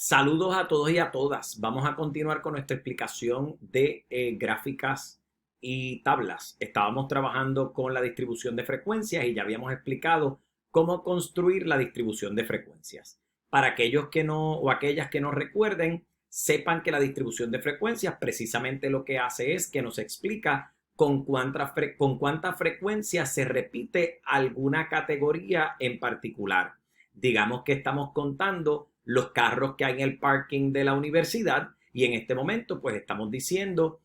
Saludos a todos y a todas. Vamos a continuar con nuestra explicación de gráficas y tablas. Estábamos trabajando con la distribución de frecuencias y ya habíamos explicado cómo construir la distribución de frecuencias. Para aquellos que no o aquellas que no recuerden, sepan que la distribución de frecuencias precisamente lo que hace es que nos explica con cuánta frecuencia se repite alguna categoría en particular. Digamos que estamos contando los carros que hay en el parking de la universidad y en este momento pues estamos diciendo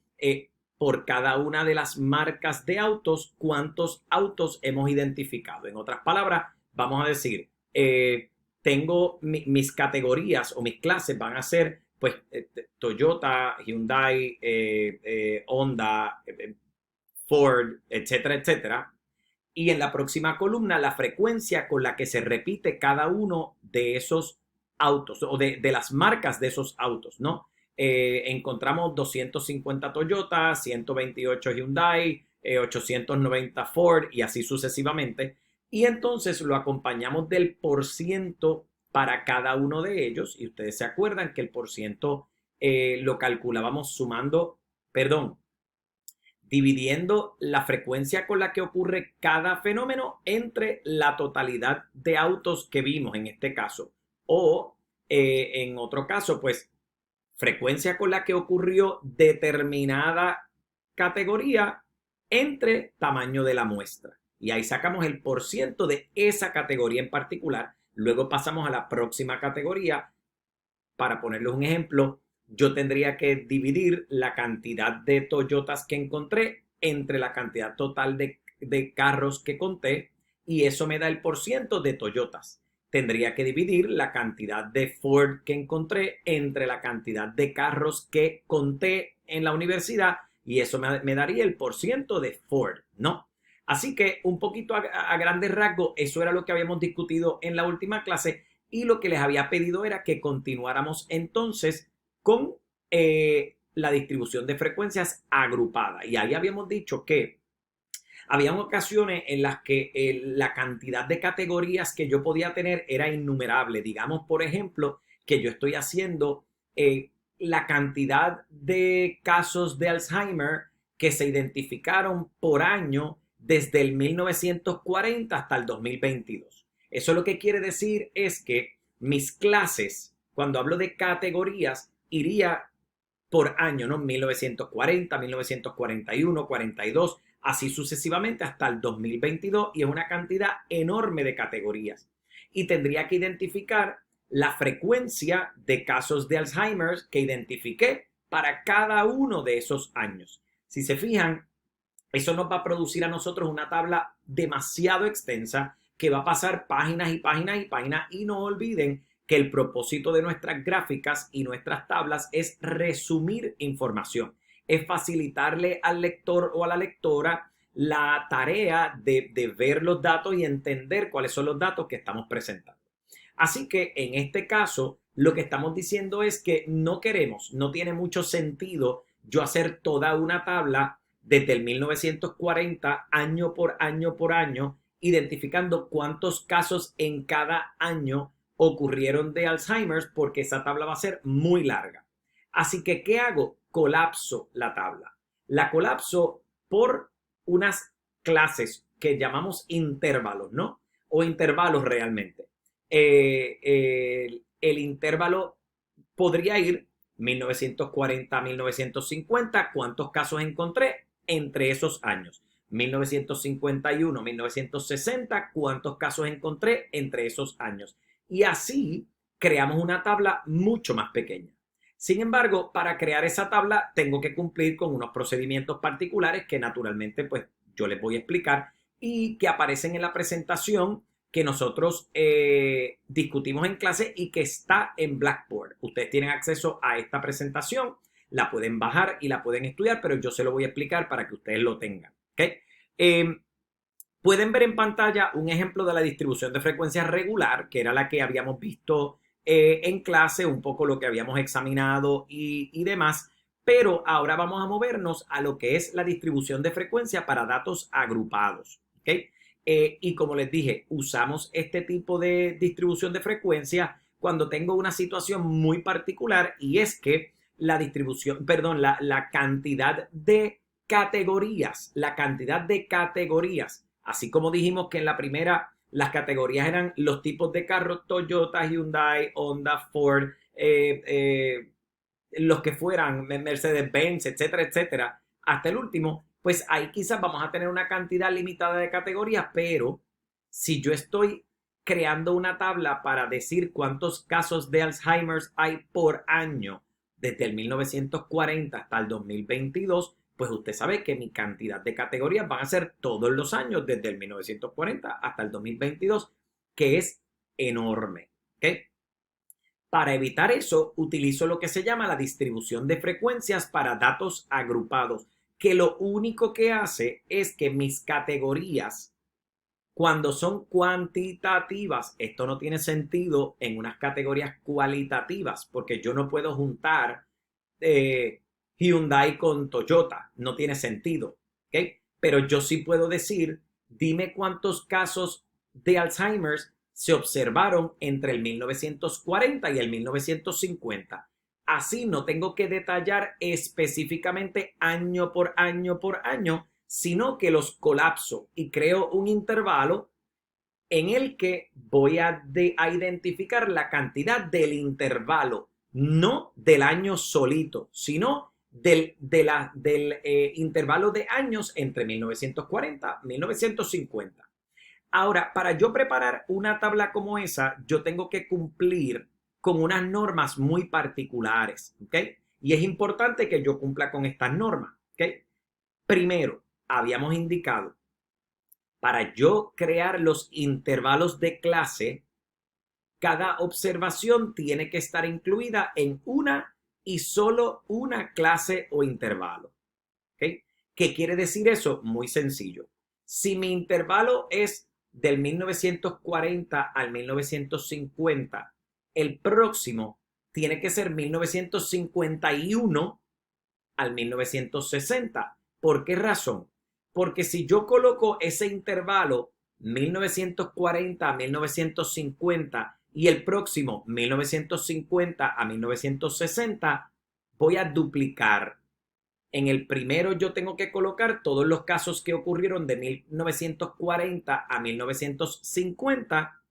por cada una de las marcas de autos cuántos autos hemos identificado. En otras palabras, vamos a decir, tengo mis categorías o mis clases van a ser pues Toyota, Hyundai, Honda, Ford, etcétera, etcétera. Y en la próxima columna la frecuencia con la que se repite cada uno de esos autos o de las marcas de esos autos, ¿no? Encontramos 250 Toyota, 128 Hyundai, 890 Ford y así sucesivamente. Y entonces lo acompañamos del porciento para cada uno de ellos. Y ustedes se acuerdan que el porciento lo calculábamos sumando, perdón, dividiendo la frecuencia con la que ocurre cada fenómeno entre la totalidad de autos que vimos en este caso. O en otro caso, pues frecuencia con la que ocurrió determinada categoría entre tamaño de la muestra. Y ahí sacamos el porciento de esa categoría en particular. Luego pasamos a la próxima categoría. Para ponerles un ejemplo, yo tendría que dividir la cantidad de Toyotas que encontré entre la cantidad total de carros que conté y eso me da el porciento de Toyotas. Tendría que dividir la cantidad de Ford que encontré entre la cantidad de carros que conté en la universidad y eso me daría el porciento de Ford, ¿no? Así que un poquito a grandes rasgos, eso era lo que habíamos discutido en la última clase y lo que les había pedido era que continuáramos entonces con la distribución de frecuencias agrupada. Y ahí habíamos dicho que había ocasiones en las que la cantidad de categorías que yo podía tener era innumerable. Digamos, por ejemplo, que yo estoy haciendo la cantidad de casos de Alzheimer que se identificaron por año desde el 1940 hasta el 2022. Eso lo que quiere decir es que mis clases, cuando hablo de categorías, iría por año, ¿no? 1940, 1941, 42, así sucesivamente hasta el 2022 y es una cantidad enorme de categorías. Y tendría que identificar la frecuencia de casos de Alzheimer que identifiqué para cada uno de esos años. Si se fijan, eso nos va a producir a nosotros una tabla demasiado extensa que va a pasar páginas y páginas y páginas y no olviden que el propósito de nuestras gráficas y nuestras tablas es resumir información, es facilitarle al lector o a la lectora la tarea de ver los datos y entender cuáles son los datos que estamos presentando. Así que en este caso, lo que estamos diciendo es que no queremos, no tiene mucho sentido yo hacer toda una tabla desde el 1940, año por año, identificando cuántos casos en cada año ocurrieron de Alzheimer, porque esa tabla va a ser muy larga. Así que, ¿qué hago? Colapso la tabla. La colapso por unas clases que llamamos intervalos, ¿no? O intervalos realmente. El intervalo podría ir 1940 a 1950, ¿cuántos casos encontré entre esos años? 1951, 1960, ¿cuántos casos encontré entre esos años? Y así creamos una tabla mucho más pequeña. Sin embargo, para crear esa tabla tengo que cumplir con unos procedimientos particulares que naturalmente pues yo les voy a explicar y que aparecen en la presentación que nosotros discutimos en clase y que está en Blackboard. Ustedes tienen acceso a esta presentación, la pueden bajar y la pueden estudiar, pero yo se lo voy a explicar para que ustedes lo tengan. ¿Okay? Pueden ver en pantalla un ejemplo de la distribución de frecuencia regular, que era la que habíamos visto en clase, un poco lo que habíamos examinado y demás, pero ahora vamos a movernos a lo que es la distribución de frecuencia para datos agrupados. ¿Okay? Y como les dije, usamos este tipo de distribución de frecuencia cuando tengo una situación muy particular y es que la distribución, perdón, la cantidad de categorías, así como dijimos que en la primera las categorías eran los tipos de carros: Toyota, Hyundai, Honda, Ford, los que fueran Mercedes-Benz, etcétera, etcétera, hasta el último, pues ahí quizás vamos a tener una cantidad limitada de categorías, pero si yo estoy creando una tabla para decir cuántos casos de Alzheimer hay por año desde el 1940 hasta el 2022, pues usted sabe que mi cantidad de categorías van a ser todos los años desde el 1940 hasta el 2022, que es enorme. ¿Okay? Para evitar eso, utilizo lo que se llama la distribución de frecuencias para datos agrupados, que lo único que hace es que mis categorías, cuando son cuantitativas, esto no tiene sentido en unas categorías cualitativas, porque yo no puedo juntar Hyundai con Toyota, no tiene sentido, ¿ok? Pero yo sí puedo decir, dime cuántos casos de Alzheimer se observaron entre el 1940 y el 1950. Así no tengo que detallar específicamente año por año por año, sino que los colapso y creo un intervalo en el que voy a identificar la cantidad del intervalo, no del año solito, sino del intervalo de años entre 1940 y 1950. Ahora, para yo preparar una tabla como esa, yo tengo que cumplir con unas normas muy particulares, ¿ok? Y es importante que yo cumpla con estas normas, ¿ok? Primero, habíamos indicado, para yo crear los intervalos de clase, cada observación tiene que estar incluida en una y solo una clase o intervalo. ¿Okay? ¿Qué quiere decir eso? Muy sencillo. Si mi intervalo es del 1940 al 1950, el próximo tiene que ser 1951 al 1960. ¿Por qué razón? Porque si yo coloco ese intervalo 1940 a 1950 y el próximo 1950 a 1960, voy a duplicar. En el primero yo tengo que colocar todos los casos que ocurrieron de 1940 a 1950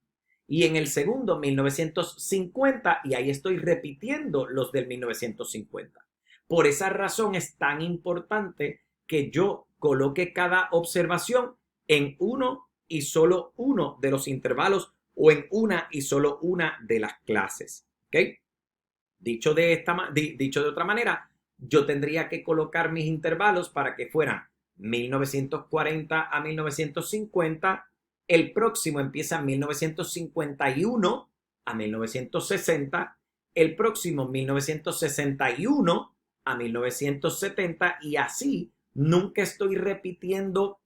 y en el segundo 1950 y ahí estoy repitiendo los del 1950. Por esa razón es tan importante que yo coloque cada observación en uno y solo uno de los intervalos o en una y solo una de las clases. ¿Okay? Dicho de otra manera, yo tendría que colocar mis intervalos para que fueran 1940 a 1950, el próximo empieza en 1951 a 1960, el próximo 1961 a 1970 y así nunca estoy repitiendo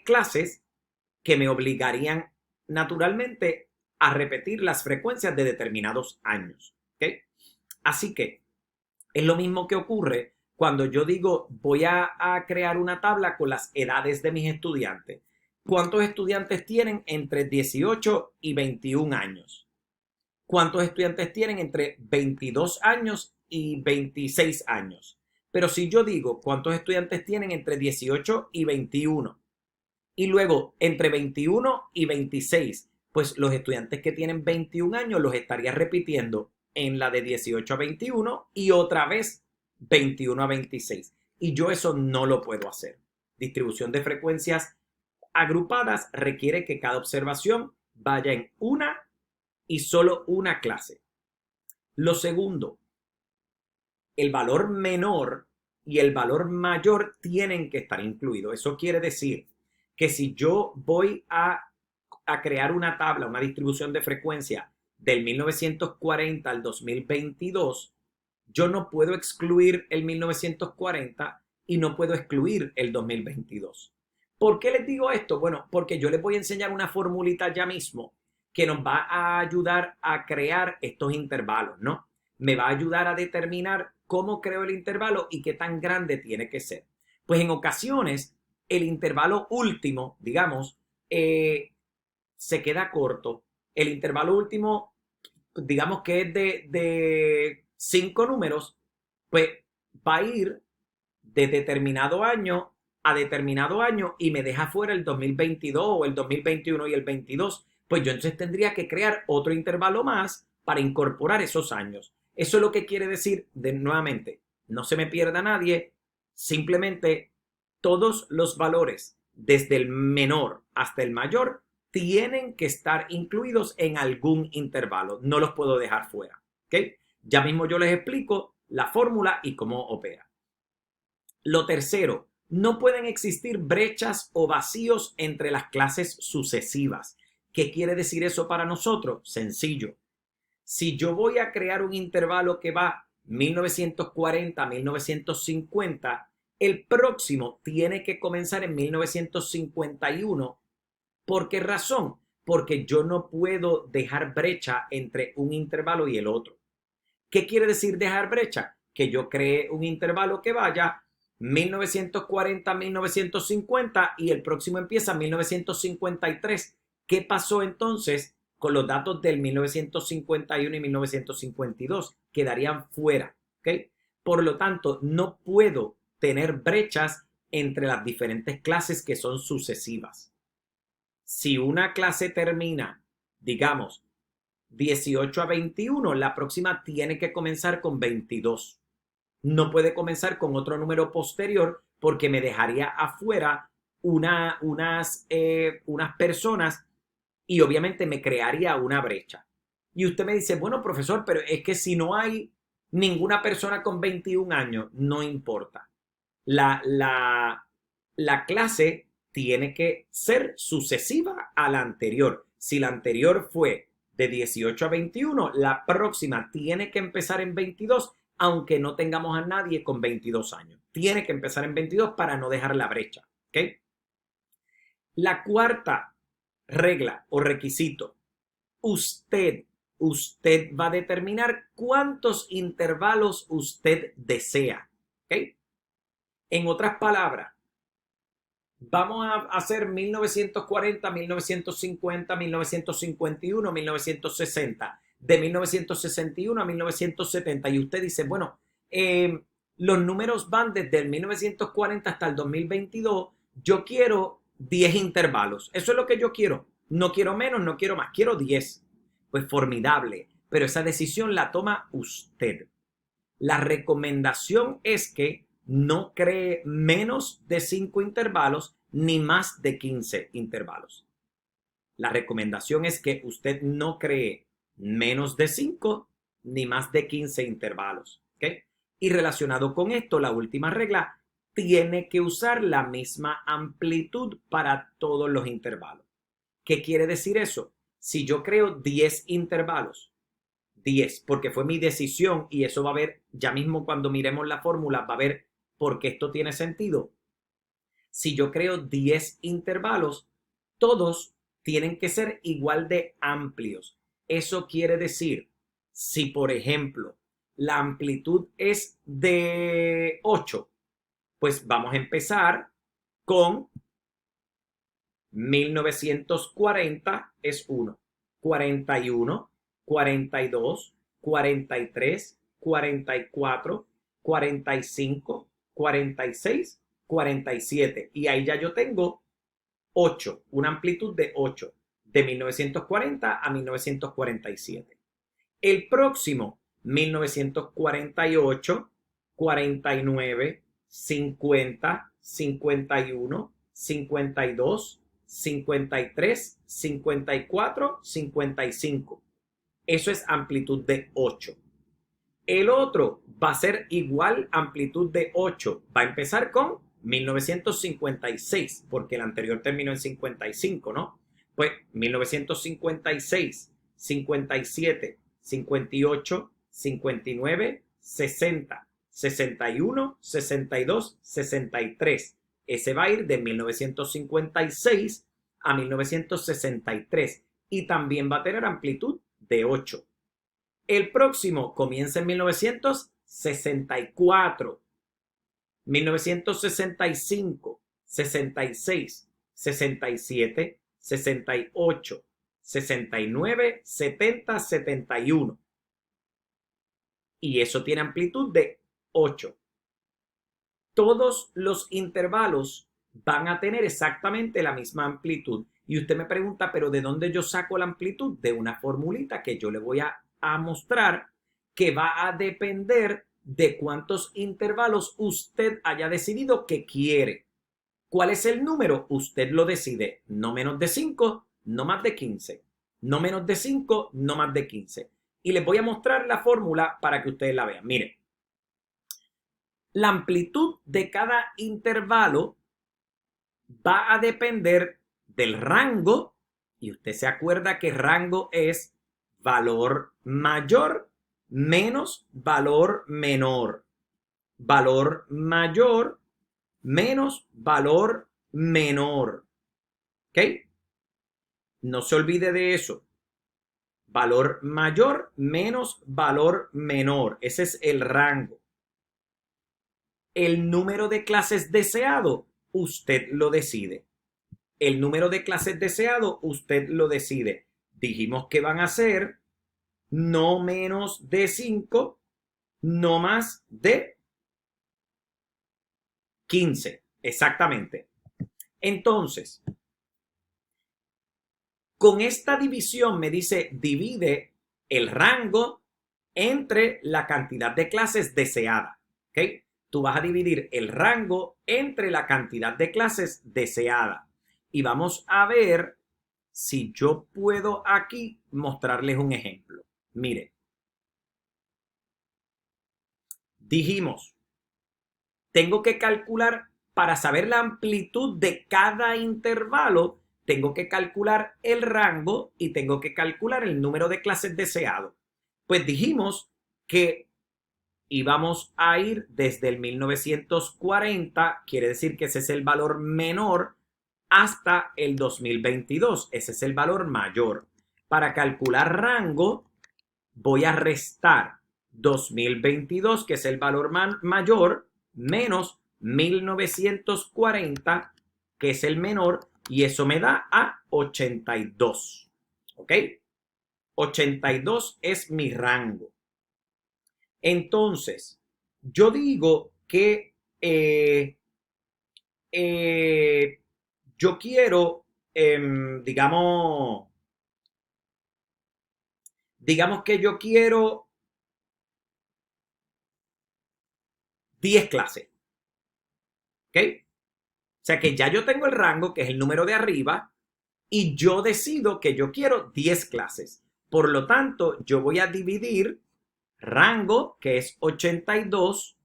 clases que me obligarían naturalmente a repetir las frecuencias de determinados años. ¿Okay? Así que es lo mismo que ocurre cuando yo digo voy a crear una tabla con las edades de mis estudiantes. ¿Cuántos estudiantes tienen entre 18 y 21 años? ¿Cuántos estudiantes tienen entre 22 años y 26 años? Pero si yo digo cuántos estudiantes tienen entre 18 y 21 y luego entre 21 y 26, pues los estudiantes que tienen 21 años los estaría repitiendo en la de 18 a 21 y otra vez 21 a 26. Y yo eso no lo puedo hacer. Distribución de frecuencias agrupadas requiere que cada observación vaya en una y solo una clase. Lo segundo, el valor menor y el valor mayor tienen que estar incluidos. Eso quiere decir que si yo voy a crear una tabla, una distribución de frecuencia del 1940 al 2022, yo no puedo excluir el 1940 y no puedo excluir el 2022. ¿Por qué les digo esto? Bueno, porque yo les voy a enseñar una formulita ya mismo que nos va a ayudar a crear estos intervalos, ¿no? Me va a ayudar a determinar cómo creo el intervalo y qué tan grande tiene que ser. Pues en ocasiones el intervalo último, digamos, se queda corto. El intervalo último digamos que es de 5 números, pues va a ir de determinado año a determinado año y me deja fuera el 2022 o el 2021 y el 22, pues yo entonces tendría que crear otro intervalo más para incorporar esos años. Eso es lo que quiere decir, nuevamente, no se me pierda nadie, simplemente todos los valores, desde el menor hasta el mayor, tienen que estar incluidos en algún intervalo. No los puedo dejar fuera. ¿Ok? Ya mismo yo les explico la fórmula y cómo opera. Lo tercero, no pueden existir brechas o vacíos entre las clases sucesivas. ¿Qué quiere decir eso para nosotros? Sencillo. Si yo voy a crear un intervalo que va 1940 a 1950, el próximo tiene que comenzar en 1951. ¿Por qué razón? Porque yo no puedo dejar brecha entre un intervalo y el otro. ¿Qué quiere decir dejar brecha? Que yo cree un intervalo que vaya 1940 a 1950 y el próximo empieza en 1953. ¿Qué pasó entonces con los datos del 1951 y 1952? Quedarían fuera. ¿Ok? Por lo tanto, no puedo tener brechas entre las diferentes clases que son sucesivas. Si una clase termina, digamos, 18 a 21, la próxima tiene que comenzar con 22. No puede comenzar con otro número posterior porque me dejaría afuera unas personas y obviamente me crearía una brecha. Y usted me dice, bueno, profesor, pero es que si no hay ninguna persona con 21 años, no importa. La clase tiene que ser sucesiva a la anterior. Si la anterior fue de 18 a 21, la próxima tiene que empezar en 22, aunque no tengamos a nadie con 22 años. Tiene que empezar en 22 para no dejar la brecha. ¿Okay? La cuarta regla o requisito, usted va a determinar cuántos intervalos usted desea. ¿Okay? En otras palabras, vamos a hacer 1940, 1950, 1951, 1960, de 1961 a 1970. Y usted dice, bueno, los números van desde el 1940 hasta el 2022. Yo quiero 10 intervalos. Eso es lo que yo quiero. No quiero menos, no quiero más. Quiero 10. Pues formidable. Pero esa decisión la toma usted. La recomendación es que no cree menos de 5 intervalos ni más de 15 intervalos. La recomendación es que usted no cree menos de 5 ni más de 15 intervalos. ¿Okay? Y relacionado con esto, la última regla, tiene que usar la misma amplitud para todos los intervalos. ¿Qué quiere decir eso? Si yo creo 10 intervalos, 10, porque fue mi decisión y eso va a ver, ya mismo cuando miremos la fórmula, va a ver por qué esto tiene sentido. Si yo creo 10 intervalos, todos tienen que ser igual de amplios. Eso quiere decir, si por ejemplo la amplitud es de 8, pues vamos a empezar con 1940 es 1, 41, 42, 43, 44, 45, 46, 47. Y ahí ya yo tengo 8, una amplitud de 8, de 1940 a 1947. El próximo, 1948, 49, 50, 51, 52, 53, 54, 55. Eso es amplitud de 8. El otro va a ser igual amplitud de 8. Va a empezar con 1956, porque el anterior terminó en 55, ¿no? Pues 1956, 57, 58, 59, 60, 61, 62, 63. Ese va a ir de 1956 a 1963 y también va a tener amplitud de 8. El próximo comienza en 1964, 1965, 66, 67, 68, 69, 70, 71. Y eso tiene amplitud de 8. Todos los intervalos van a tener exactamente la misma amplitud. Y usted me pregunta, ¿pero de dónde yo saco la amplitud? De una formulita que yo le voy a mostrar, que va a depender de cuántos intervalos usted haya decidido que quiere. ¿Cuál es el número? Usted lo decide. No menos de 5, no más de 15. No menos de 5, no más de 15. Y les voy a mostrar la fórmula para que ustedes la vean. Miren, la amplitud de cada intervalo va a depender del rango, y usted se acuerda que rango es valor mayor menos valor menor. Valor mayor menos valor menor. ¿Ok? No se olvide de eso. Valor mayor menos valor menor. Ese es el rango. El número de clases deseado, usted lo decide. El número de clases deseado, usted lo decide. Dijimos que van a ser no menos de 5, no más de 15. Exactamente. Entonces, con esta división me dice, divide el rango entre la cantidad de clases deseada. ¿Ok? Tú vas a dividir el rango entre la cantidad de clases deseada. Y vamos a ver si yo puedo aquí mostrarles un ejemplo. Mire, dijimos, tengo que calcular, para saber la amplitud de cada intervalo, tengo que calcular el rango y tengo que calcular el número de clases deseado. Pues dijimos que íbamos a ir desde el 1940, quiere decir que ese es el valor menor, hasta el 2022, ese es el valor mayor. Para calcular rango, voy a restar 2022, que es el valor mayor, menos 1940, que es el menor, y eso me da a 82. ¿Ok? 82 es mi rango. Entonces, yo digo que yo quiero, digamos que yo quiero 10 clases. ¿Ok? O sea que ya yo tengo el rango, que es el número de arriba, y yo decido que yo quiero 10 clases. Por lo tanto, yo voy a dividir rango, que es 82,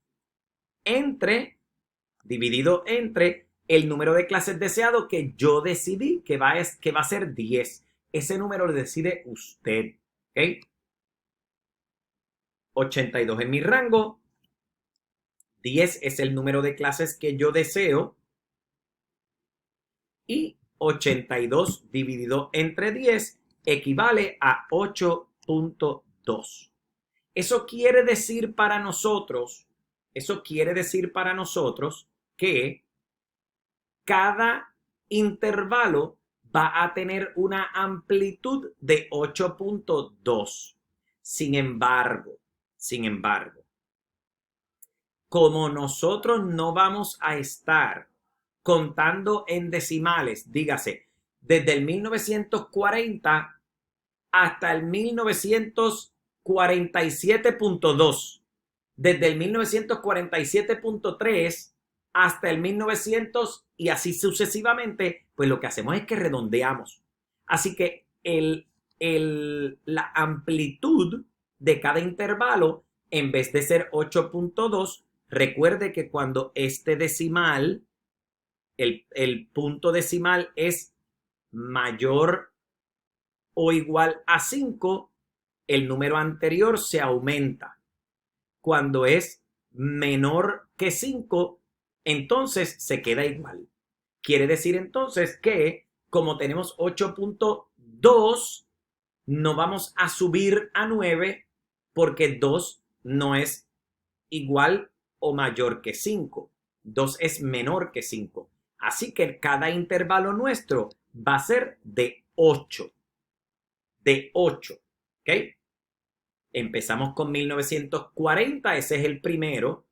dividido entre el número de clases deseado que yo decidí que va a ser 10. Ese número lo decide usted. ¿Ok? 82 es mi rango. 10 es el número de clases que yo deseo. Y 82 dividido entre 10 equivale a 8.2. Eso quiere decir para nosotros que cada intervalo va a tener una amplitud de 8.2. Sin embargo, como nosotros no vamos a estar contando en decimales, dígase, desde el 1940 hasta el 1947.2, desde el 1947.3 hasta el 1900 y así sucesivamente, pues lo que hacemos es que redondeamos. Así que la amplitud de cada intervalo, en vez de ser 8.2, recuerde que cuando este decimal, el punto decimal es mayor o igual a 5, el número anterior se aumenta. Cuando es menor que 5, entonces se queda igual. Quiere decir entonces que como tenemos 8.2, no vamos a subir a 9 porque 2 no es igual o mayor que 5. 2 es menor que 5. Así que cada intervalo nuestro va a ser de 8. de 8. ¿Ok? Empezamos con 1940, ese es el primero.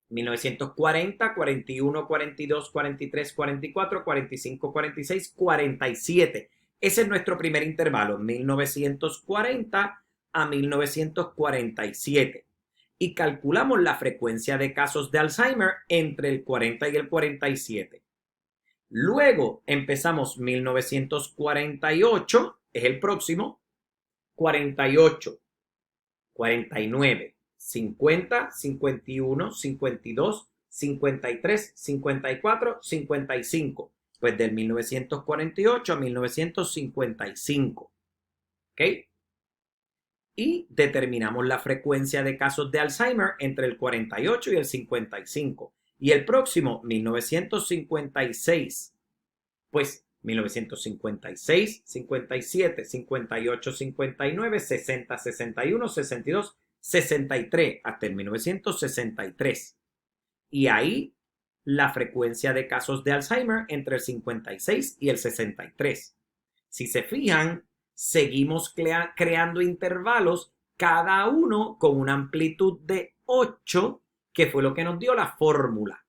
1940, 41, 42, 43, 44, 45, 46, 47. Ese es nuestro primer intervalo, 1940 a 1947. Y calculamos la frecuencia de casos de Alzheimer entre el 40 y el 47. Luego empezamos 1948, es el próximo, 48, 49, 50, 51, 52, 53, 54, 55. Pues del 1948 a 1955. ¿Ok? Y determinamos la frecuencia de casos de Alzheimer entre el 48 y el 55. Y el próximo, 1956. Pues 1956, 57, 58, 59, 60, 61, 62, 63, hasta el 1963. Y ahí la frecuencia de casos de Alzheimer entre el 56 y el 63. Si se fijan, seguimos creando intervalos, cada uno con una amplitud de 8, que fue lo que nos dio la fórmula.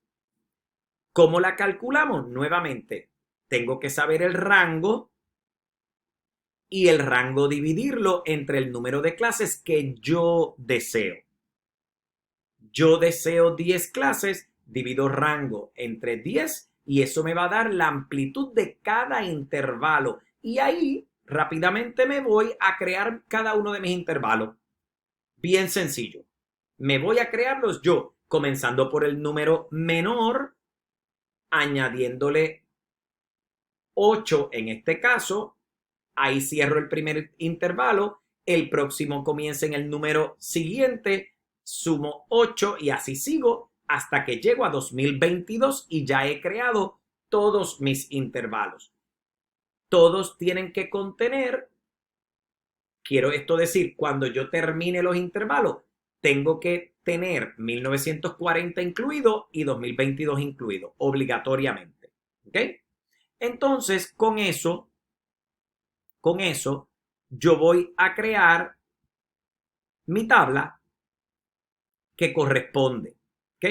¿Cómo la calculamos? Nuevamente, tengo que saber el rango y el rango dividirlo entre el número de clases que yo deseo. Yo deseo 10 clases, divido rango entre 10 y eso me va a dar la amplitud de cada intervalo. Y ahí rápidamente me voy a crear cada uno de mis intervalos. Bien sencillo. Me voy a crearlos yo, comenzando por el número menor, añadiéndole 8 en este caso. Ahí cierro el primer intervalo. El próximo comienza en el número siguiente. Sumo 8 y así sigo hasta que llego a 2022 y ya he creado todos mis intervalos. Todos tienen que contener, quiero esto decir, cuando yo termine los intervalos, tengo que tener 1940 incluido y 2022 incluido, obligatoriamente. ¿Ok? Entonces, con eso, yo voy a crear mi tabla que corresponde. ¿Ok?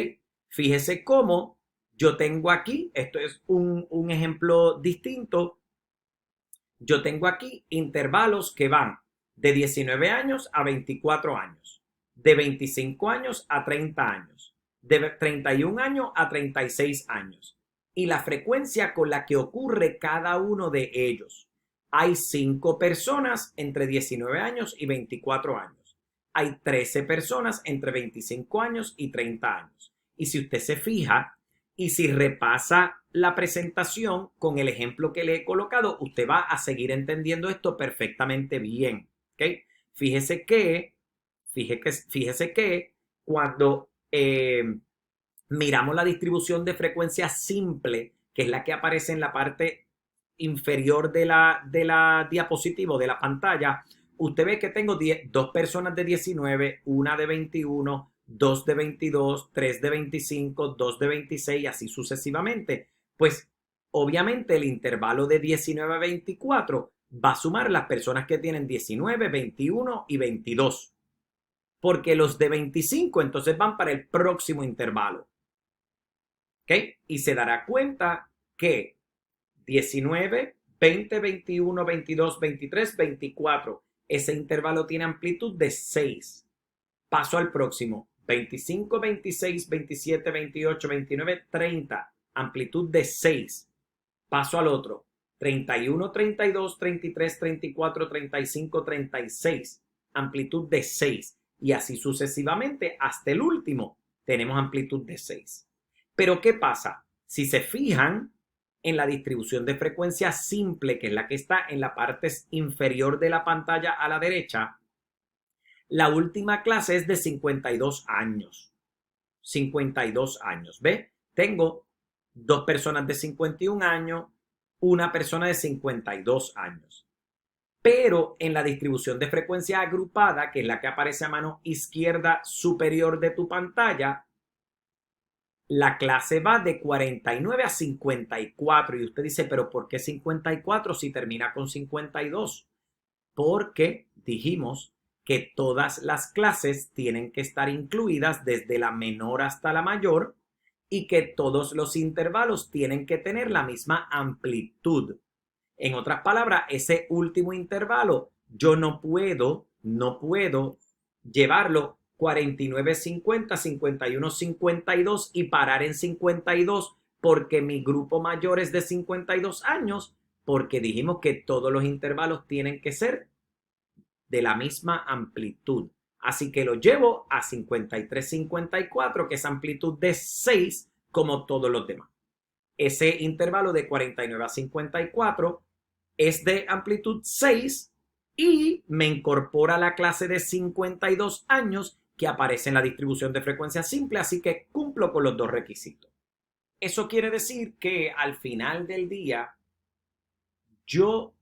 Fíjese cómo yo tengo aquí, esto es un ejemplo distinto, yo tengo aquí intervalos que van de 19 años a 24 años, de 25 años a 30 años, de 31 años a 36 años y la frecuencia con la que ocurre cada uno de ellos. Hay 5 personas entre 19 años y 24 años. Hay 13 personas entre 25 años y 30 años. Y si usted se fija y si repasa la presentación con el ejemplo que le he colocado, usted va a seguir entendiendo esto perfectamente bien. ¿Okay? Fíjese que cuando miramos la distribución de frecuencia simple, que es la que aparece en la parte inferior de la diapositiva, de la pantalla, usted ve que tengo 2 personas de 19, una de 21, 2 de 22, 3 de 25, 2 de 26 y así sucesivamente. Pues obviamente el intervalo de 19 a 24 va a sumar las personas que tienen 19, 21 y 22. Porque los de 25 entonces van para el próximo intervalo. ¿Ok? Y se dará cuenta que 19, 20, 21, 22, 23, 24. Ese intervalo tiene amplitud de 6. Paso al próximo. 25, 26, 27, 28, 29, 30. Amplitud de 6. Paso al otro. 31, 32, 33, 34, 35, 36. Amplitud de 6. Y así sucesivamente hasta el último tenemos amplitud de 6. Pero ¿qué pasa? Si se fijan en la distribución de frecuencia simple, que es la que está en la parte inferior de la pantalla a la derecha, la última clase es de 52 años. 52 años. ¿Ve? Tengo 2 personas de 51 años, una persona de 52 años. Pero en la distribución de frecuencia agrupada, que es la que aparece a mano izquierda superior de tu pantalla, la clase va de 49 a 54. Y usted dice, pero ¿por qué 54 si termina con 52? porque dijimos que todas las clases tienen que estar incluidas desde la menor hasta la mayor y que todos los intervalos tienen que tener la misma amplitud. En otras palabras, ese último intervalo yo no puedo llevarlo 49, 50, 51, 52 y parar en 52 porque mi grupo mayor es de 52 años, porque dijimos que todos los intervalos tienen que ser de la misma amplitud. Así que lo llevo a 53, 54, que es amplitud de 6 como todos los demás. Ese intervalo de 49 a 54 es de amplitud 6 y me incorpora la clase de 52 años que aparece en la distribución de frecuencia simple, así que cumplo con los dos requisitos. Eso quiere decir que al final del día, yo,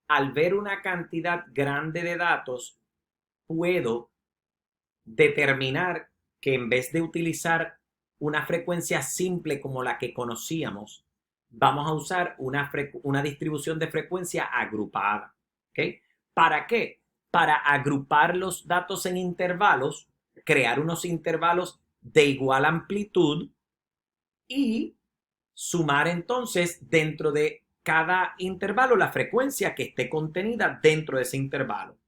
al ver una cantidad grande de datos, puedo determinar que en vez de utilizar una frecuencia simple como la que conocíamos, vamos a usar una distribución de frecuencia agrupada. ¿Okay? ¿Para qué? Para agrupar los datos en intervalos, crear unos intervalos de igual amplitud y sumar entonces dentro de cada intervalo la frecuencia que esté contenida dentro de ese intervalo.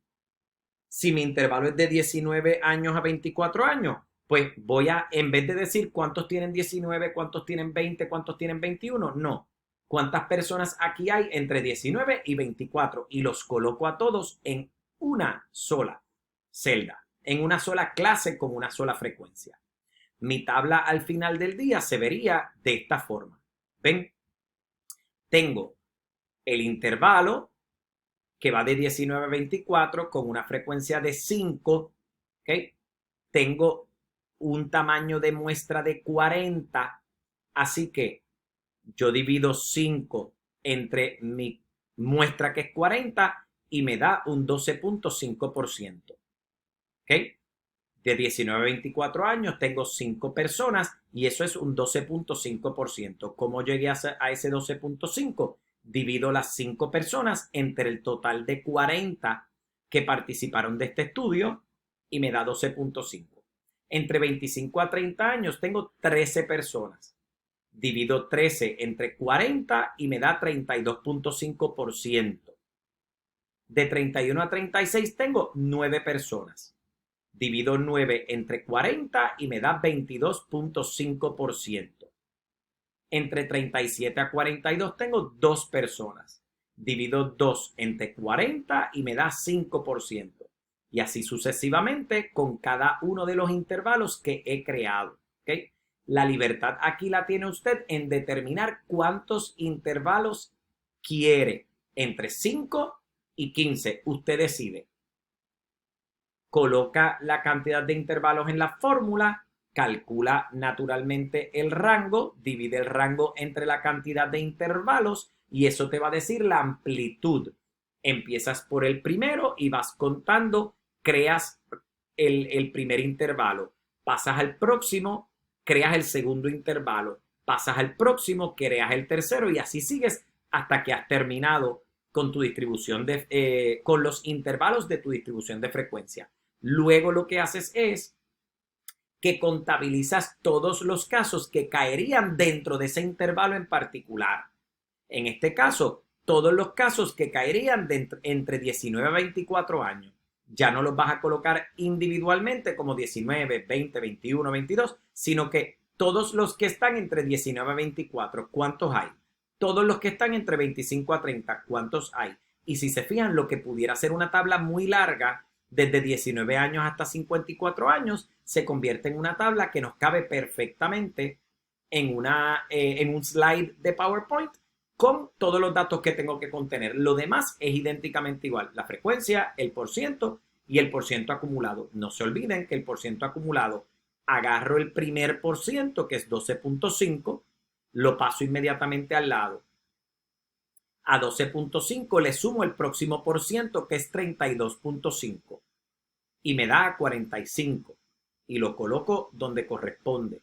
Si mi intervalo es de 19 años a 24 años, pues voy a, en vez de decir cuántos tienen 19, cuántos tienen 20, cuántos tienen 21, no. ¿Cuántas personas aquí hay entre 19 y 24? Y los coloco a todos en una sola celda, en una sola clase con una sola frecuencia. Mi tabla al final del día se vería de esta forma. ¿Ven? Tengo el intervalo que va de 19 a 24 con una frecuencia de 5. ¿Okay? Tengo un tamaño de muestra de 40, así que yo divido 5 entre mi muestra que es 40 y me da un 12.5%. ¿Ok? De 19 a 24 años tengo 5 personas y eso es un 12.5%. ¿Cómo llegué a ese 12.5%? Divido las 5 personas entre el total de 40 que participaron de este estudio y me da 12.5. Entre 25 a 30 años tengo 13 personas. Divido 13 entre 40 y me da 32.5%. De 31 a 36 tengo 9 personas. Divido 9 entre 40 y me da 22.5%. Entre 37 a 42 tengo 2 personas. Divido 2 entre 40 y me da 5%. Y así sucesivamente con cada uno de los intervalos que he creado. ¿Okay? La libertad aquí la tiene usted en determinar cuántos intervalos quiere. Entre 5 y 15. Usted decide. Coloca la cantidad de intervalos en la fórmula, calcula naturalmente el rango, divide el rango entre la cantidad de intervalos y eso te va a decir la amplitud. Empiezas por el primero y vas contando, creas el primer intervalo, pasas al próximo, creas el segundo intervalo, pasas al próximo, creas el tercero y así sigues hasta que has terminado con tu distribución con los intervalos de tu distribución de frecuencia. Luego lo que haces es que contabilizas todos los casos que caerían dentro de ese intervalo en particular. En este caso, todos los casos que caerían entre 19 a 24 años. Ya no los vas a colocar individualmente como 19, 20, 21, 22, sino que todos los que están entre 19 a 24, ¿cuántos hay? Todos los que están entre 25 a 30, ¿cuántos hay? Y si se fijan, lo que pudiera ser una tabla muy larga, desde 19 años hasta 54 años, se convierte en una tabla que nos cabe perfectamente en un slide de PowerPoint con todos los datos que tengo que contener. Lo demás es idénticamente igual. La frecuencia, el porciento y el porciento acumulado. No se olviden que el porciento acumulado, agarro el primer porciento, que es 12.5, lo paso inmediatamente al lado. A 12.5 le sumo el próximo porciento, que es 32.5. Y me da 45. Y lo coloco donde corresponde.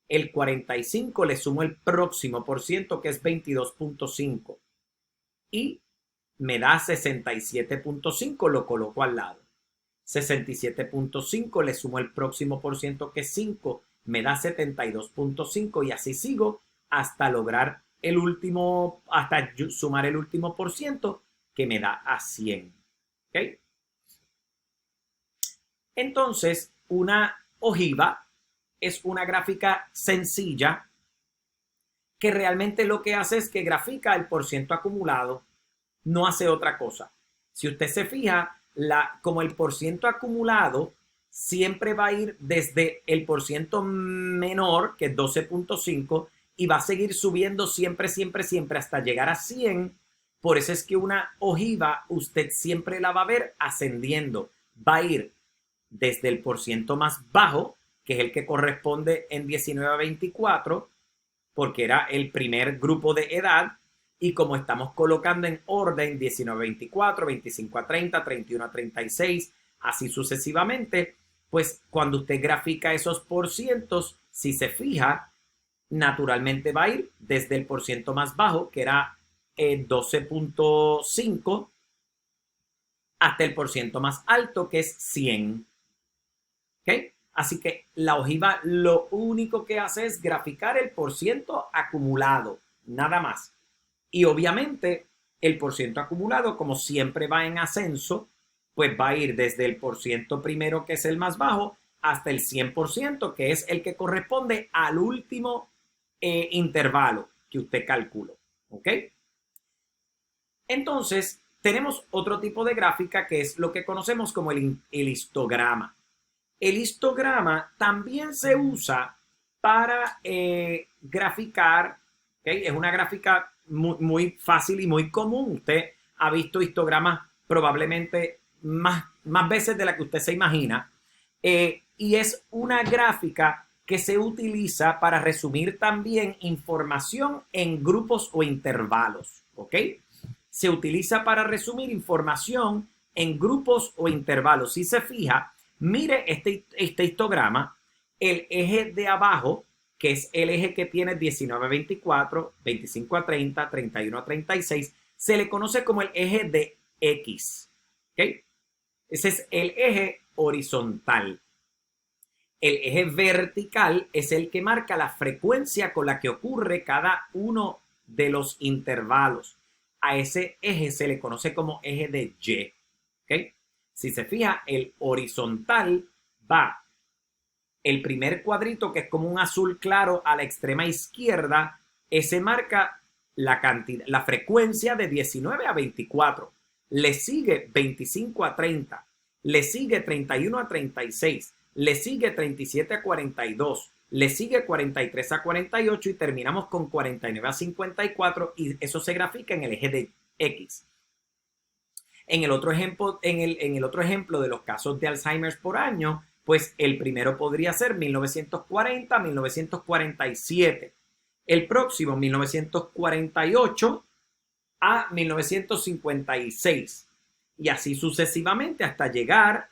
El 45 le sumo el próximo porciento, que es 22.5. Y me da 67.5, lo coloco al lado. 67.5, le sumo el próximo por ciento que es 5, me da 72.5 y así sigo hasta lograr el último, hasta sumar el último por ciento que me da a 100. ¿Okay? Entonces, una ojiva es una gráfica sencilla que realmente lo que hace es que grafica el porciento acumulado, no hace otra cosa. Si usted se fija, como el porciento acumulado siempre va a ir desde el porciento menor, que es 12.5, y va a seguir subiendo siempre, siempre, siempre hasta llegar a 100. Por eso es que una ojiva usted siempre la va a ver ascendiendo. Va a ir desde el porciento más bajo, que es el que corresponde en 19 a 24, porque era el primer grupo de edad, y como estamos colocando en orden 19 a 24, 25 a 30, 31 a 36, así sucesivamente, pues cuando usted grafica esos porcientos, si se fija, naturalmente va a ir desde el porciento más bajo, que era 12.5, hasta el porciento más alto, que es 100. ¿Ok? Así que la ojiva lo único que hace es graficar el porciento acumulado, nada más. Y obviamente el porciento acumulado, como siempre va en ascenso, pues va a ir desde el porciento primero, que es el más bajo, hasta el 100%, que es el que corresponde al último intervalo que usted calculó. ¿Ok? Entonces, tenemos otro tipo de gráfica que es lo que conocemos como el histograma. El histograma también se usa para graficar, ¿okay? Es una gráfica muy fácil y muy común. Usted ha visto histogramas probablemente más veces de la que usted se imagina. Y es una gráfica que se utiliza para resumir también información en grupos o intervalos. ¿Ok? Se utiliza para resumir información en grupos o intervalos. Si se fija, mire este histograma, el eje de abajo, que es el eje que tiene 19 a 24, 25 a 30, 31 a 36, se le conoce como el eje de X. ¿Okay? Ese es el eje horizontal. El eje vertical es el que marca la frecuencia con la que ocurre cada uno de los intervalos. A ese eje se le conoce como eje de Y. ¿Okay? Si se fija, el horizontal va el primer cuadrito, que es como un azul claro a la extrema izquierda, ese marca la frecuencia de 19 a 24. Le sigue 25 a 30. Le sigue 31 a 36. Le sigue 37 a 42. Le sigue 43 a 48 y terminamos con 49 a 54 y eso se grafica en el eje de X. En el otro ejemplo de los casos de Alzheimer por año, pues el primero podría ser 1940 a 1947. El próximo, 1948 a 1956. Y así sucesivamente hasta llegar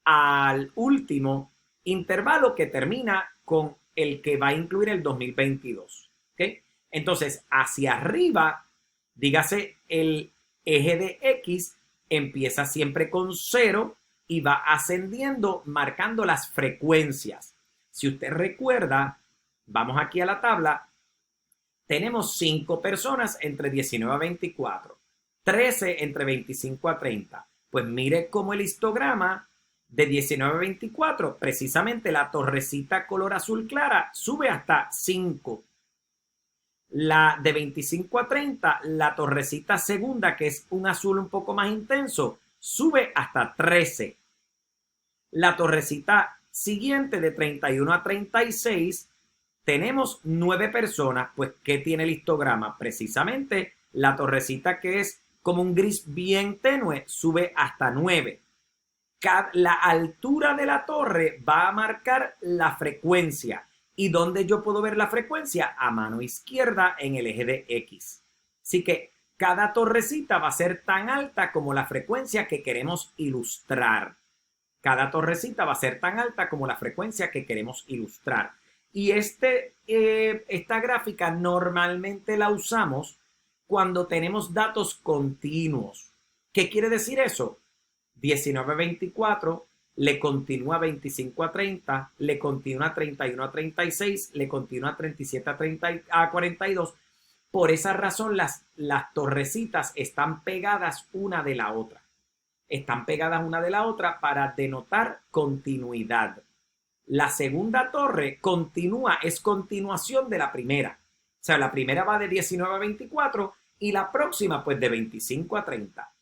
al último intervalo que termina con el que va a incluir el 2022. ¿Okay? Entonces, hacia arriba, dígase el eje de X empieza siempre con 0 y va ascendiendo marcando las frecuencias. Si usted recuerda, vamos aquí a la tabla, tenemos 5 personas entre 19 a 24, 13 entre 25 a 30. Pues mire cómo el histograma de 19 a 24, precisamente la torrecita color azul clara sube hasta 5. La de 25 a 30, la torrecita segunda, que es un azul un poco más intenso, sube hasta 13. La torrecita siguiente de 31 a 36, tenemos 9 personas. Pues, ¿qué tiene el histograma? Precisamente la torrecita que es como un gris bien tenue, sube hasta 9. La altura de la torre va a marcar la frecuencia. ¿Y dónde yo puedo ver la frecuencia? A mano izquierda en el eje de X. Así que cada torrecita va a ser tan alta como la frecuencia que queremos ilustrar. Cada torrecita va a ser tan alta como la frecuencia que queremos ilustrar. Y esta gráfica normalmente la usamos cuando tenemos datos continuos. ¿Qué quiere decir eso? 19 a 24, le continúa 25 a 30, le continúa 31 a 36, le continúa 37 a, 30 a 42. Por esa razón las torrecitas están pegadas una de la otra. Están pegadas una de la otra para denotar continuidad. La segunda torre continúa, es continuación de la primera. O sea, la primera va de 19 a 24 y la próxima pues de 25 a 30.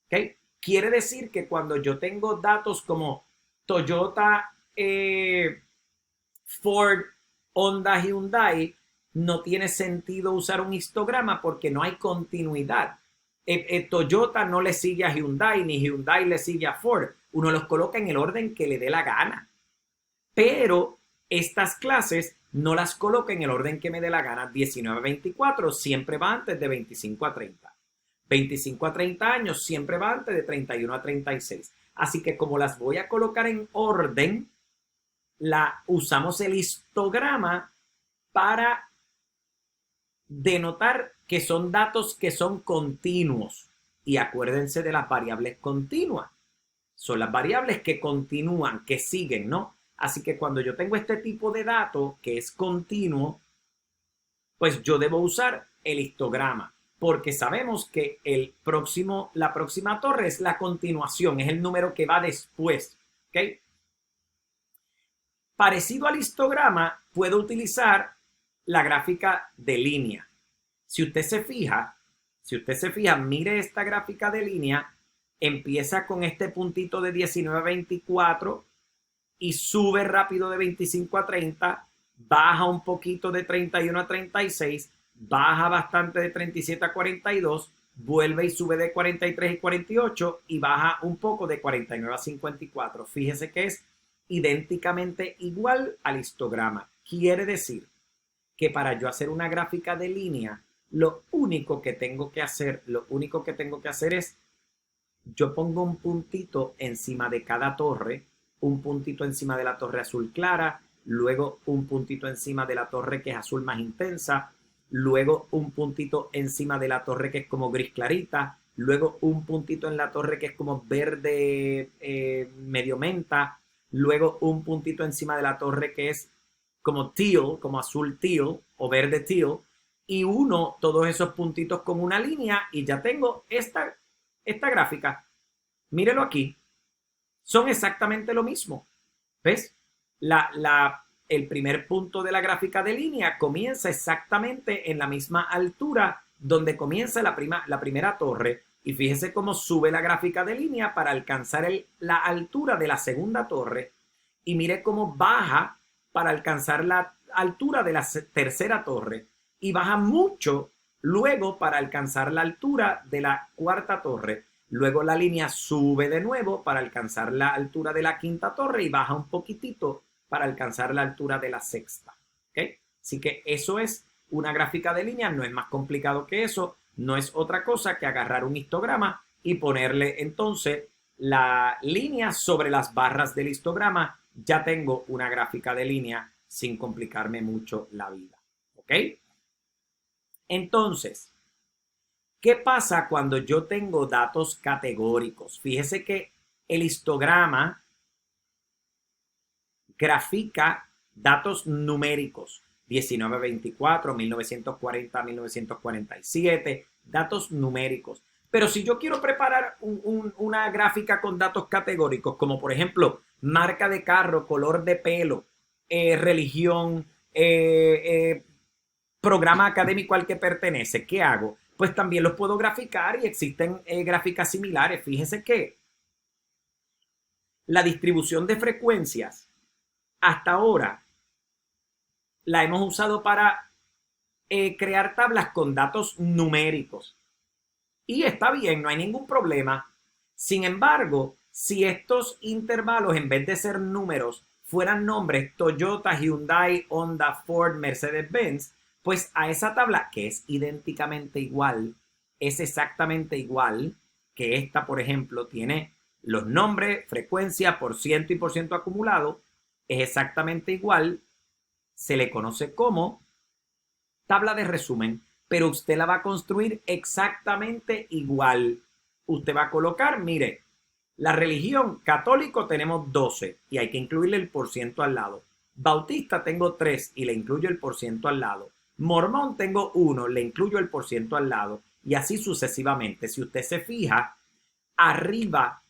¿Okay? Quiere decir que cuando yo tengo datos como Toyota, Ford, Honda, Hyundai, no tiene sentido usar un histograma porque no hay continuidad. Toyota no le sigue a Hyundai, ni Hyundai le sigue a Ford. Uno los coloca en el orden que le dé la gana. Pero estas clases no las coloco en el orden que me dé la gana. 19 a 24 siempre va antes de 25 a 30. 25 a 30 años siempre va antes de 31 a 36. Así que como las voy a colocar en orden, usamos el histograma para denotar que son datos que son continuos. Y acuérdense de las variables continuas. Son las variables que continúan, que siguen, ¿no? Así que cuando yo tengo este tipo de dato que es continuo, pues yo debo usar el histograma. Porque sabemos que la próxima torre es la continuación, es el número que va después. ¿Okay? Parecido al histograma, puedo utilizar la gráfica de línea. Si usted se fija, mire esta gráfica de línea, empieza con este puntito de 19 a 24 y sube rápido de 25 a 30, baja un poquito de 31 a 36, baja bastante de 37 a 42, vuelve y sube de 43 y 48 y baja un poco de 49 a 54. Fíjese que es idénticamente igual al histograma. Quiere decir que para yo hacer una gráfica de línea, lo único que tengo que hacer es, yo pongo un puntito encima de cada torre, un puntito encima de la torre azul clara, luego un puntito encima de la torre que es azul más intensa, luego un puntito encima de la torre que es como gris clarita, luego un puntito en la torre que es como verde medio menta, luego un puntito encima de la torre que es como teal, como azul teal o verde teal, y uno todos esos puntitos con una línea y ya tengo esta gráfica. Mírelo aquí. Son exactamente lo mismo. ¿Ves? El primer punto de la gráfica de línea comienza exactamente en la misma altura donde comienza la primera torre. Y fíjese cómo sube la gráfica de línea para alcanzar la altura de la segunda torre. Y mire cómo baja para alcanzar la altura de la tercera torre. Y baja mucho luego para alcanzar la altura de la cuarta torre. Luego la línea sube de nuevo para alcanzar la altura de la quinta torre y baja un poquitito para alcanzar la altura de la sexta. ¿Okay? Así que eso es una gráfica de línea, no es más complicado que eso, no es otra cosa que agarrar un histograma y ponerle entonces la línea sobre las barras del histograma. Ya tengo una gráfica de línea sin complicarme mucho la vida. ¿Ok? Entonces, ¿qué pasa cuando yo tengo datos categóricos? Fíjese que el histograma grafica datos numéricos. 1924, 1940, 1947, datos numéricos. Pero si yo quiero preparar una gráfica con datos categóricos, como por ejemplo, marca de carro, color de pelo, religión, programa académico al que pertenece, ¿qué hago? Pues también los puedo graficar y existen gráficas similares. Fíjese que la distribución de frecuencias hasta ahora la hemos usado para crear tablas con datos numéricos. Y está bien, no hay ningún problema. Sin embargo, si estos intervalos en vez de ser números fueran nombres Toyota, Hyundai, Honda, Ford, Mercedes-Benz, pues a esa tabla, que es idénticamente igual, es exactamente igual que esta, por ejemplo, tiene los nombres, frecuencia, por ciento y por ciento acumulado, es exactamente igual, se le conoce como tabla de resumen. pero usted la va a construir exactamente igual. Usted va a colocar, mire, la religión católico tenemos 12 y hay que incluirle el porciento al lado. Bautista tengo 3 y le incluyo el porciento al lado. Mormón tengo 1, le incluyo el porciento al lado. Y así sucesivamente. Si usted se fija, arriba,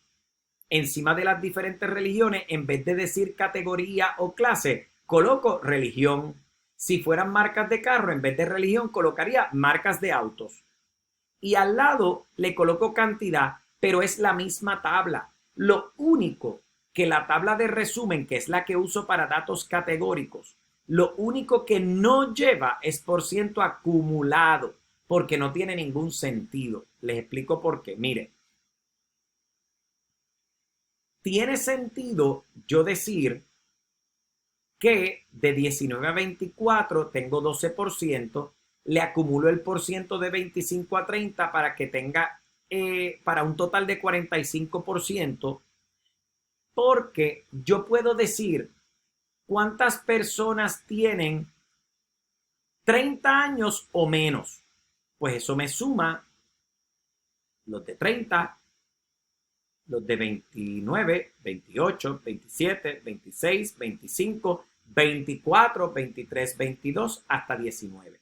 encima de las diferentes religiones, en vez de decir categoría o clase, coloco religión. Si fueran marcas de carro, en vez de religión, colocaría marcas de autos. Y al lado le coloco cantidad, pero es la misma tabla. Lo único que la tabla de resumen, que es la que uso para datos categóricos, lo único que no lleva es porciento acumulado, porque no tiene ningún sentido. Les explico por qué. Mire, tiene sentido yo decir que de 19 a 24 tengo 12%, le acumulo el porciento de 25 a 30 para que tenga para un total de 45%, porque yo puedo decir cuántas personas tienen 30 años o menos. Pues eso me suma los de 30, los de 29, 28, 27, 26, 25, 24, 23, 22 hasta 19.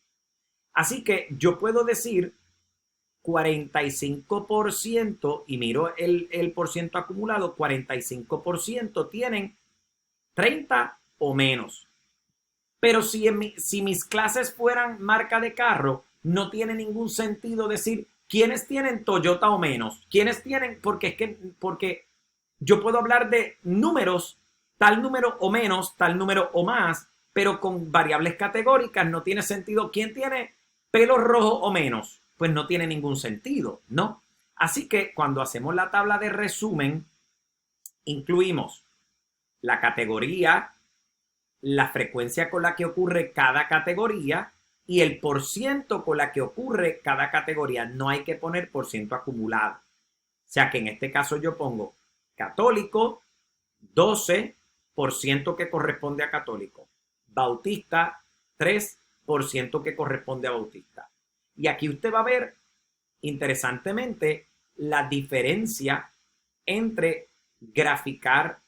Así que yo puedo decir 45% y miro el porciento acumulado, 45% tienen 30 o menos. Pero si mis clases fueran marca de carro, no tiene ningún sentido decir quiénes tienen Toyota o menos, quiénes tienen, porque yo puedo hablar de números, tal número o menos, tal número o más, pero con variables categóricas no tiene sentido quién tiene pelo rojo o menos, pues no tiene ningún sentido, ¿no? Así que cuando hacemos la tabla de resumen, incluimos la categoría, la frecuencia con la que ocurre cada categoría y el porciento con la que ocurre cada categoría. No hay que poner porciento acumulado. O sea que en este caso yo pongo católico, 12% que corresponde a católico. Bautista, 3% que corresponde a bautista. Y aquí usted va a ver, interesantemente, la diferencia entre graficar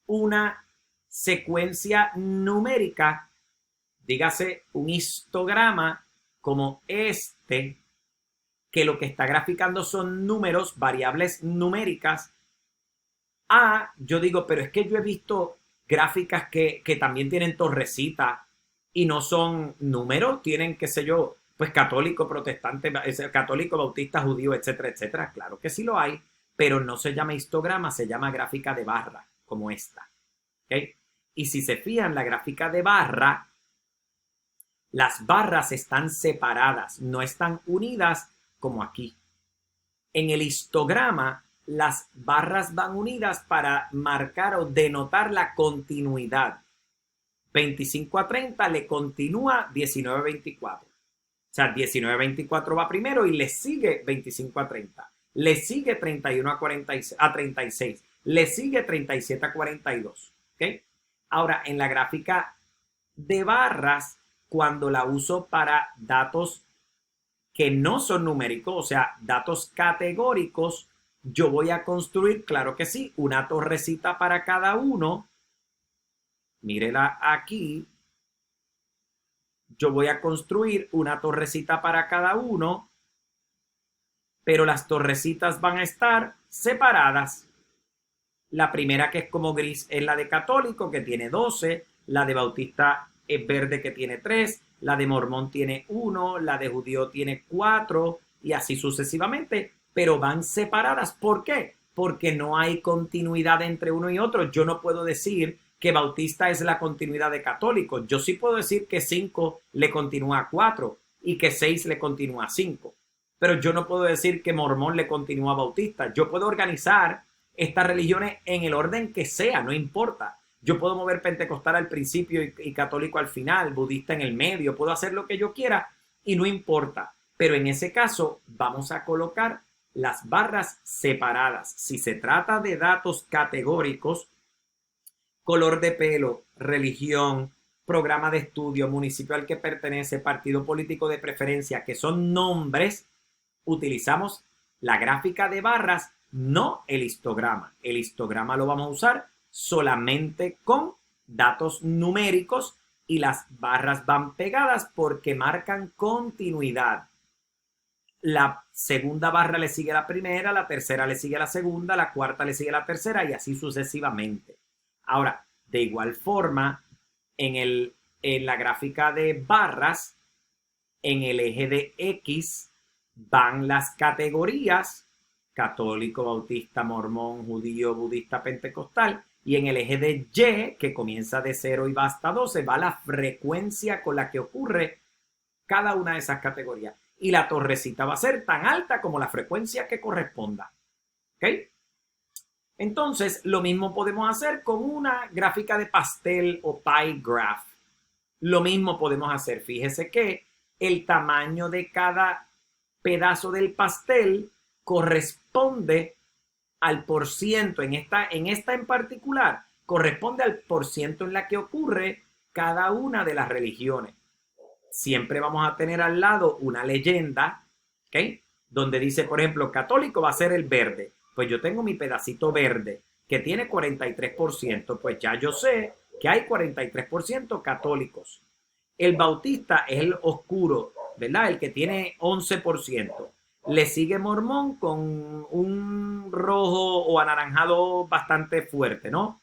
una secuencia numérica, dígase un histograma como este, que lo que está graficando son números, variables numéricas. Yo digo, pero es que yo he visto gráficas que también tienen torrecita y no son números, tienen, qué sé yo, pues católico, protestante, católico, bautista, judío, etcétera, etcétera. Claro que sí lo hay, pero no se llama histograma, se llama gráfica de barra, como esta. ¿Okay? Y si se fijan, la gráfica de barra, las barras están separadas, no están unidas como aquí. En el histograma, las barras van unidas para marcar o denotar la continuidad. 25 a 30 le continúa 19 a 24. O sea, 19 a 24 va primero y le sigue 25 a 30. Le sigue 31 a 36. Le sigue 37 a 42. ¿Okay? Ahora, en la gráfica de barras, cuando la uso para datos que no son numéricos, o sea, datos categóricos, yo voy a construir, claro que sí, una torrecita para cada uno. Mírela aquí. Yo voy a construir una torrecita para cada uno, pero las torrecitas van a estar separadas. La primera, que es como gris, es la de católico, que tiene 12. La de bautista es verde, que tiene 3. La de mormón tiene 1. La de judío tiene 4. Y así sucesivamente. Pero van separadas. ¿Por qué? Porque no hay continuidad entre uno y otro. Yo no puedo decir que bautista es la continuidad de católico. Yo sí puedo decir que 5 le continúa a 4 y que 6 le continúa a 5. Pero yo no puedo decir que mormón le continúa a bautista. Yo puedo organizar estas religiones en el orden que sea, no importa. Yo puedo mover pentecostal al principio y católico al final, budista en el medio, puedo hacer lo que yo quiera y no importa. Pero en ese caso vamos a colocar las barras separadas. Si se trata de datos categóricos, color de pelo, religión, programa de estudio, municipio al que pertenece, partido político de preferencia, que son nombres, utilizamos la gráfica de barras, no el histograma. El histograma lo vamos a usar solamente con datos numéricos y las barras van pegadas porque marcan continuidad. La segunda barra le sigue a la primera, la tercera le sigue a la segunda, la cuarta le sigue a la tercera y así sucesivamente. Ahora, de igual forma, en la gráfica de barras, en el eje de X van las categorías: católico, bautista, mormón, judío, budista, pentecostal. Y en el eje de Y, que comienza de 0 y va hasta 12, va la frecuencia con la que ocurre cada una de esas categorías. Y la torrecita va a ser tan alta como la frecuencia que corresponda. ¿Ok? Entonces, lo mismo podemos hacer con una gráfica de pastel o pie graph. Lo mismo podemos hacer. Fíjese que el tamaño de cada pedazo del pastel corresponde al porciento, en esta en particular, corresponde al porciento en la que ocurre cada una de las religiones. Siempre vamos a tener al lado una leyenda, ¿ok? Donde dice, por ejemplo, católico va a ser el verde. Pues yo tengo mi pedacito verde que tiene 43%, pues ya yo sé que hay 43% católicos. El bautista es el oscuro, ¿verdad? El que tiene 11%. Le sigue mormón con un rojo o anaranjado bastante fuerte, ¿no?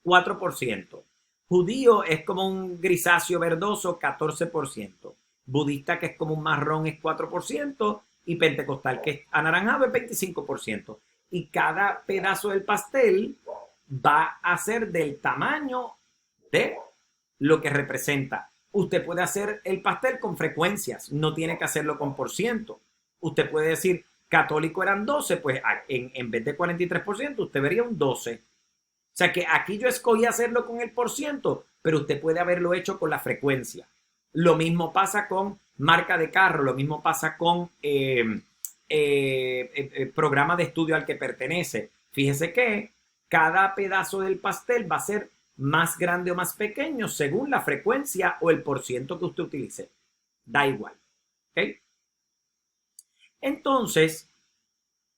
4%. Judío es como un grisáceo verdoso, 14%. Budista, que es como un marrón, es 4%. Y pentecostal, que es anaranjado, es 25%. Y cada pedazo del pastel va a ser del tamaño de lo que representa. Usted puede hacer el pastel con frecuencias, no tiene que hacerlo con por ciento. Usted puede decir, católico eran 12, pues en vez de 43%, usted vería un 12. O sea que aquí yo escogí hacerlo con el por ciento, pero usted puede haberlo hecho con la frecuencia. Lo mismo pasa con marca de carro, lo mismo pasa con programa de estudio al que pertenece. Fíjese que cada pedazo del pastel va a ser más grande o más pequeño según la frecuencia o el por ciento que usted utilice. Da igual. ¿Ok? Entonces,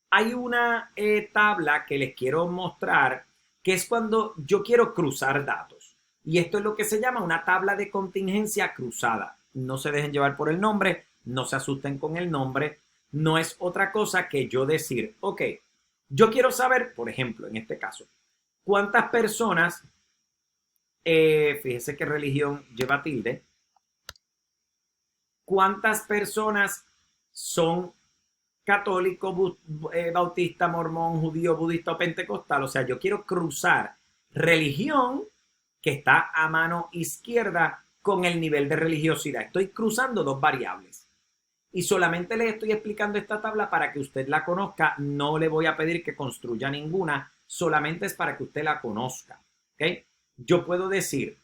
hay una tabla que les quiero mostrar, que es cuando yo quiero cruzar datos. Y esto es lo que se llama una tabla de contingencia cruzada. No se dejen llevar por el nombre, no se asusten con el nombre. No es otra cosa que yo decir, ok, yo quiero saber, por ejemplo, en este caso, cuántas personas, fíjese qué religión lleva tilde, cuántas personas son católico, bautista, mormón, judío, budista o pentecostal. O sea, yo quiero cruzar religión que está a mano izquierda con el nivel de religiosidad. Estoy cruzando dos variables. Y solamente le estoy explicando esta tabla para que usted la conozca. No le voy a pedir que construya ninguna, solamente es para que usted la conozca. ¿Okay? Yo puedo decir,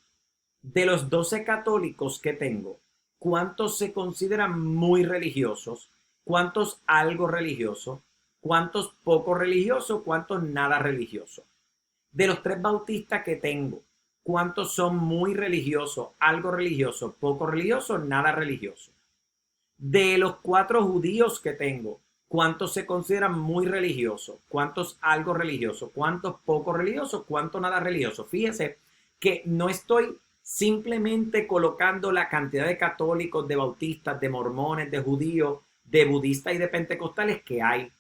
de los 12 católicos que tengo, ¿cuántos se consideran muy religiosos? ¿Cuántos algo religioso? ¿Cuántos poco religioso? ¿Cuántos nada religioso? De los 3 bautistas que tengo, ¿cuántos son muy religiosos, algo religioso, poco religioso, nada religioso? De los 4 judíos que tengo, ¿cuántos se consideran muy religiosos? ¿Cuántos algo religioso? ¿Cuántos poco religiosos? ¿Cuántos nada religioso? Fíjese que no estoy simplemente colocando la cantidad de católicos, de bautistas, de mormones, de judíos, de budistas y de pentecostales que hay.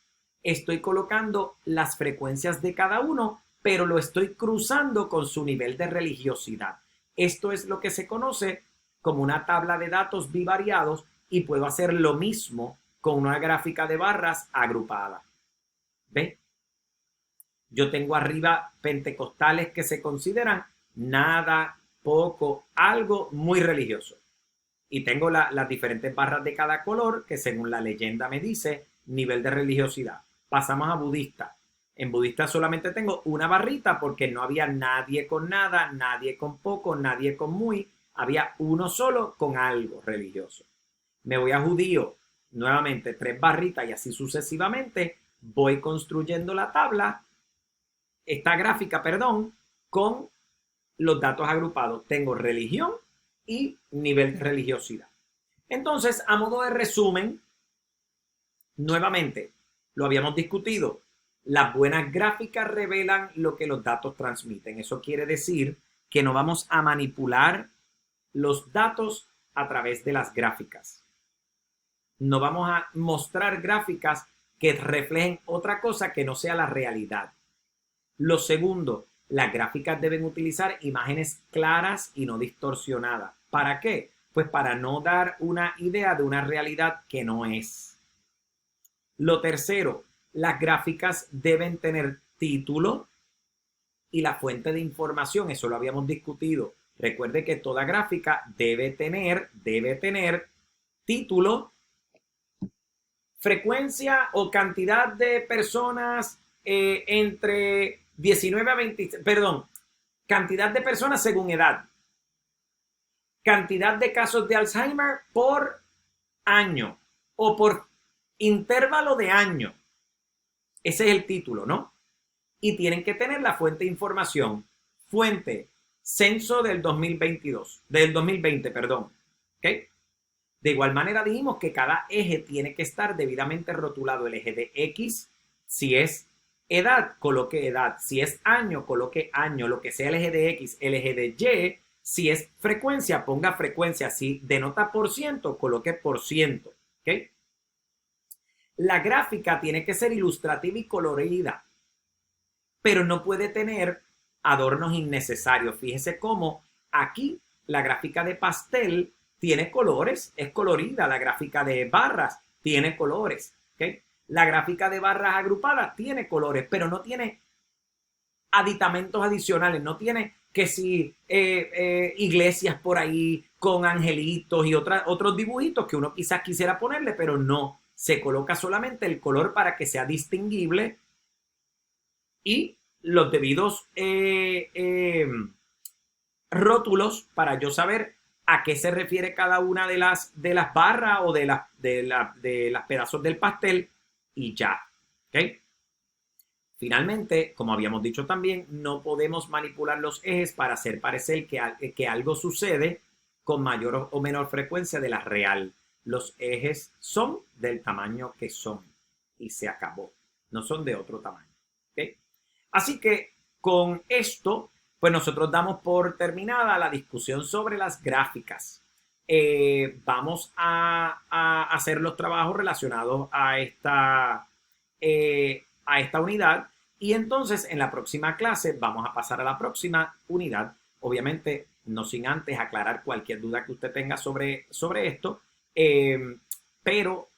Estoy colocando las frecuencias de cada uno, pero lo estoy cruzando con su nivel de religiosidad. Esto es lo que se conoce como una tabla de datos bivariados y puedo hacer lo mismo con una gráfica de barras agrupada. ¿Ve? Yo tengo arriba pentecostales que se consideran nada, poco, algo muy religioso. Y tengo las diferentes barras de cada color que según la leyenda me dice nivel de religiosidad. Pasamos a budista. En budista solamente tengo una barrita porque no había nadie con nada, nadie con poco, nadie con muy. Había uno solo con algo religioso. Me voy a judío. Nuevamente 3 barritas y así sucesivamente. Voy construyendo la tabla, esta gráfica, perdón, con los datos agrupados, tengo religión y nivel de religiosidad. Entonces, a modo de resumen, nuevamente, lo habíamos discutido, las buenas gráficas revelan lo que los datos transmiten. Eso quiere decir que no vamos a manipular los datos a través de las gráficas. No vamos a mostrar gráficas que reflejen otra cosa que no sea la realidad. Lo segundo, las gráficas deben utilizar imágenes claras y no distorsionadas. ¿Para qué? Pues para no dar una idea de una realidad que no es. Lo tercero, las gráficas deben tener título y la fuente de información. Eso lo habíamos discutido. Recuerde que toda gráfica debe tener título, frecuencia o cantidad de personas entre 19 a 20, perdón, cantidad de personas según edad, cantidad de casos de Alzheimer por año o por intervalo de año. Ese es el título, ¿no? Y tienen que tener la fuente de información. Fuente, censo del 2020, perdón. ¿Ok? De igual manera dijimos que cada eje tiene que estar debidamente rotulado. El eje de X, si es edad, coloque edad. Si es año, coloque año. Lo que sea el eje de X, el eje de Y, si es frecuencia, ponga frecuencia. Si denota por ciento, coloque por ciento. ¿Ok? La gráfica tiene que ser ilustrativa y colorida, pero no puede tener adornos innecesarios. Fíjese cómo aquí la gráfica de pastel tiene colores, es colorida. La gráfica de barras tiene colores. ¿Okay? La gráfica de barras agrupadas tiene colores, pero no tiene aditamentos adicionales. No tiene que si iglesias por ahí con angelitos y otros dibujitos que uno quizás quisiera ponerle, pero no. Se coloca solamente el color para que sea distinguible y los debidos rótulos para yo saber a qué se refiere cada una de las barras o de las pedazos del pastel y ya. ¿Okay? Finalmente, como habíamos dicho también, no podemos manipular los ejes para hacer parecer que algo sucede con mayor o menor frecuencia de la real. Los ejes son del tamaño que son y se acabó. No son de otro tamaño. ¿Okay? Así que con esto, pues nosotros damos por terminada la discusión sobre las gráficas. Vamos a hacer los trabajos relacionados a esta unidad y entonces en la próxima clase vamos a pasar a la próxima unidad. Obviamente, no sin antes aclarar cualquier duda que usted tenga sobre esto. Pero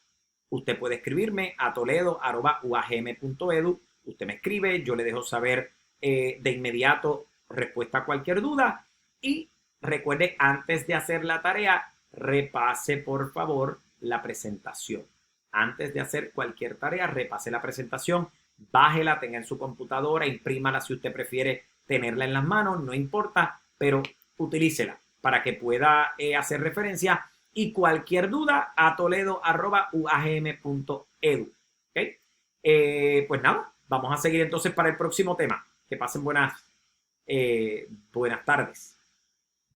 usted puede escribirme a toledo@uagm.edu. Usted me escribe, yo le dejo saber de inmediato respuesta a cualquier duda. Y recuerde, antes de hacer la tarea, repase por favor la presentación. Antes de hacer cualquier tarea, repase la presentación, bájela, tenga en su computadora, imprímala si usted prefiere tenerla en las manos, no importa, pero utilícela para que pueda hacer referencia. Y cualquier duda a toledo@uagm.edu. ¿Okay? Pues nada, vamos a seguir entonces para el próximo tema. Que pasen buenas tardes.